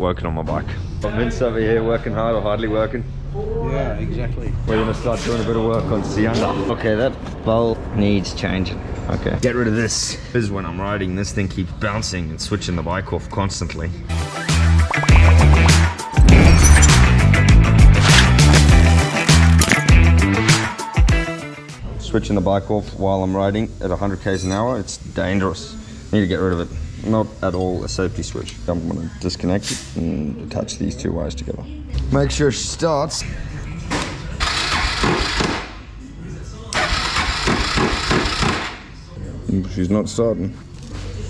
Working on my bike. Vince over here working hard or hardly working. Yeah, exactly. We're gonna start doing a bit of work on theunbuckle. Okay, that bolt needs changing. Okay, get rid of this. This is when I'm riding, this thing keeps bouncing and switching the bike off constantly. Switching the bike off while I'm riding at 100 k's an hour, it's dangerous. Need to get rid of it. Not at all a safety switch. I'm going to disconnect it and attach these two wires together. Make sure she starts. She's not starting.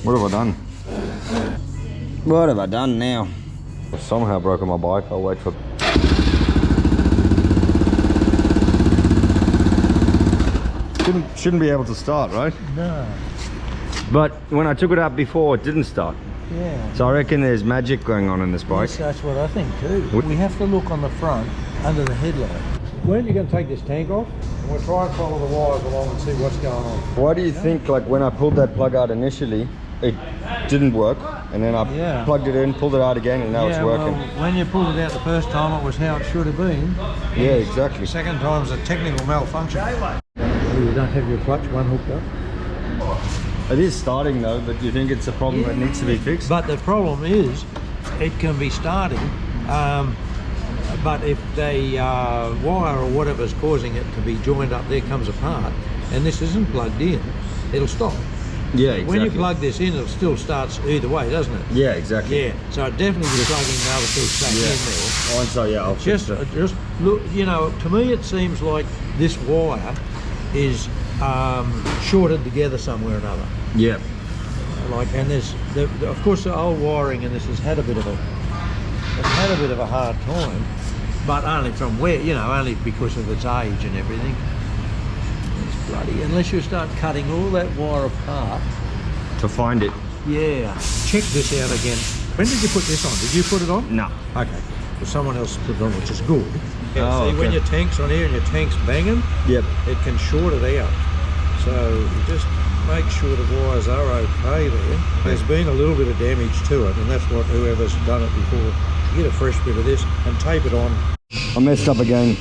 What have I done? What have I done now? I've somehow broken my bike. I'll wait for... Shouldn't be able to start, right? No. But when I took it out before, it didn't start. Yeah. So I reckon there's magic going on in this bike. Yes, that's what I think too. We have to look on the front, under the headlight. When are you going to take this tank off? And we'll try and follow the wires along and see what's going on. Why do you think, like, when I pulled that plug out initially, it didn't work, and then I plugged it in, pulled it out again, and now it's working? Well, when you pulled it out the first time, it was how it should have been. Yeah, exactly. The second time's a technical malfunction. You don't have your clutch one hooked up? It is starting though, but do you think it's a problem that needs to be fixed? But the problem is, it can be starting, but if the wire or whatever's causing it to be joined up there comes apart, and this isn't plugged in, it'll stop. Yeah, exactly. When you plug this in, it still starts either way, doesn't it? Yeah, exactly. Yeah, so I'd definitely be plugging the other two back in there. Oh, and so yeah, I'll just look, you know, to me it seems like this wire is shorted together somewhere or another. Yeah. Like, and there's of course the old wiring in this has had a bit of a hard time, but only from where, you know, only because of its age and everything. It's bloody, unless you start cutting all that wire apart to find it. Yeah. Check this out again. When did you put this on? Did you put it on? No. Okay. Well, someone else put it on, which is good. Yeah, oh, see, when your tank's on here and your tank's banging, yep, it can short it out. So you just make sure the wires are okay there. There's been a little bit of damage to it, and that's what whoever's done it before. Get a fresh bit of this and tape it on. I messed up again.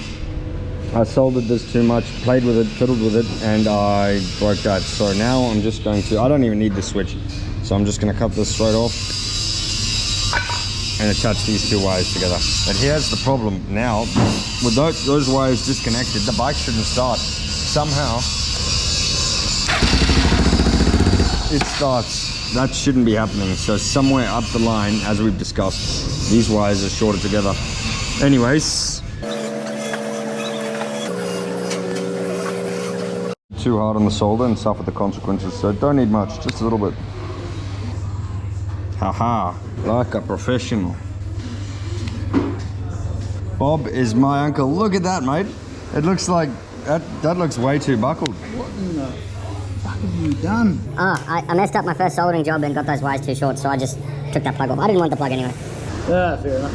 I soldered this too much, played with it, fiddled with it, and I broke that. So now I'm just going to, I don't even need the switch. So I'm just going to cut this straight off and attach these two wires together. But here's the problem now. With those wires disconnected, the bike shouldn't start. Somehow, it starts. That shouldn't be happening. So somewhere up the line, as we've discussed, these wires are shorted together. Anyways, too hard on the solder and suffer the consequences. So don't need much, just a little bit. Haha, like a professional. Bob is my uncle. Look at that, mate. It looks like that looks way too buckled. What in the fuck have you done? I messed up my first soldering job and got those wires too short, so I just took that plug off. I didn't want the plug anyway. Ah, fair enough.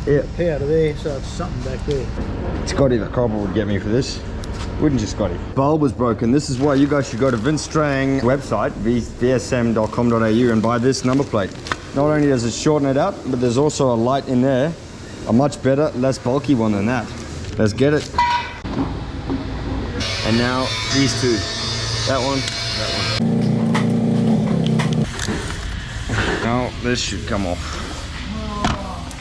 Yep. Out of there, so it's something back there. Scotty the cobber would get me for this. Wouldn't you, Scotty? Bulb was broken. This is why you guys should go to Vince Strang website, vsm.com.au, and buy this number plate. Not only does it shorten it out, but there's also a light in there, a much better, less bulky one than that. Let's get it. And now these two. That one, that one. Now this should come off.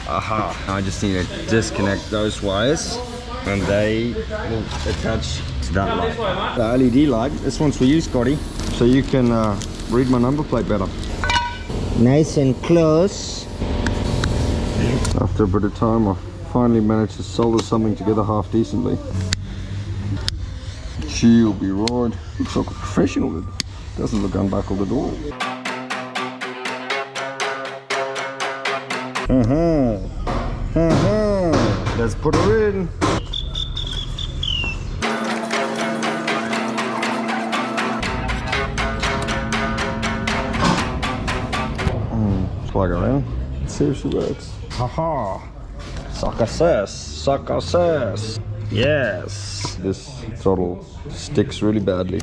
Aha. I just need to disconnect those wires and they will attach to that light. The LED light, this one's for you, Scotty, so you can read my number plate better. Nice and close. After a bit of time, I finally managed to solder something together half decently. She'll be right. Looks like a professional. It doesn't look unbuckled at all. Let's put her in. Plug her in. Let's see if she works. Haha. Success. Yes. This throttle sticks really badly,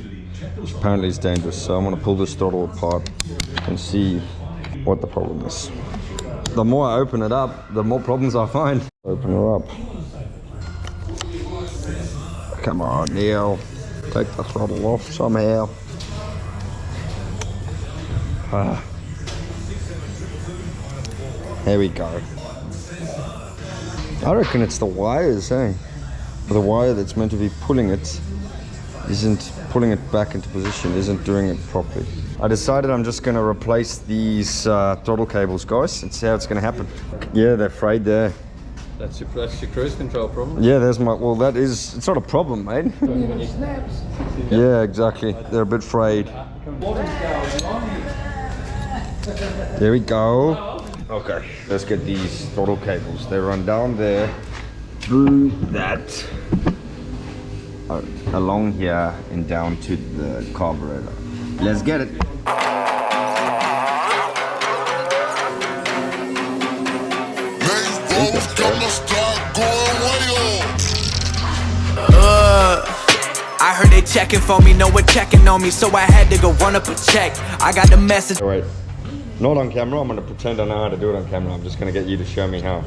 which apparently is dangerous. So I'm going to pull this throttle apart and see what the problem is. The more I open it up, the more problems I find. Open her up. Come on, Neil. Take the throttle off somehow. There we go. I reckon it's the wires, eh? The wire that's meant to be pulling it isn't pulling it back into position, isn't doing it properly. I decided I'm just going to replace these throttle cables, guys, and see how it's going to happen. Yeah, they're frayed there. That's your cruise control problem. Yeah, there's my, well, that is, it's not a problem, mate. Yeah, exactly. They're a bit frayed. There we go. Okay, let's get these throttle cables. They run down there, through that, along here and down to the carburetor. Let's get it. I heard they checking for me, no one checking on me, so I had to go run up a check. I got the message. Wait, not on camera. I'm gonna pretend I know how to do it on camera. I'm just gonna get you to show me how.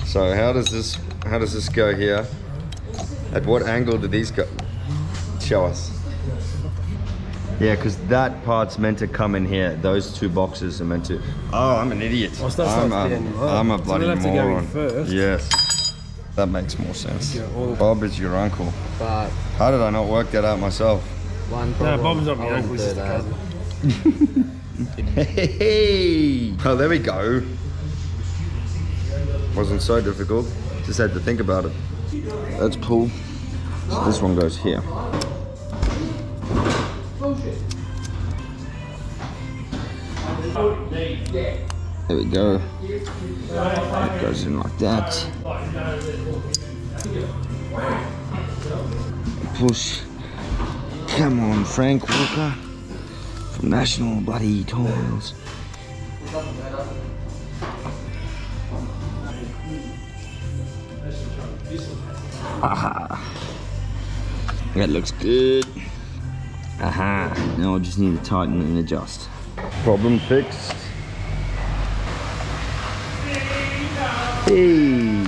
So how does this go here? At what angle do these go? Show us. Yeah, because that part's meant to come in here. Those two boxes are meant to. Oh, I'm an idiot. I'm a bloody moron. Yes, that makes more sense. Bob is your uncle. But how did I not work that out myself? one problem. No, Bob's not my uncle, he's just a cousin. Hey! Oh, there we go. Wasn't so difficult. Just had to think about it. Let's pull. So this one goes here. There we go. It goes in like that. Push. Come on, Frank Walker from National Bloody Toys. Aha. That looks good. Aha. Now I just need to tighten and adjust. Problem fixed. Hey.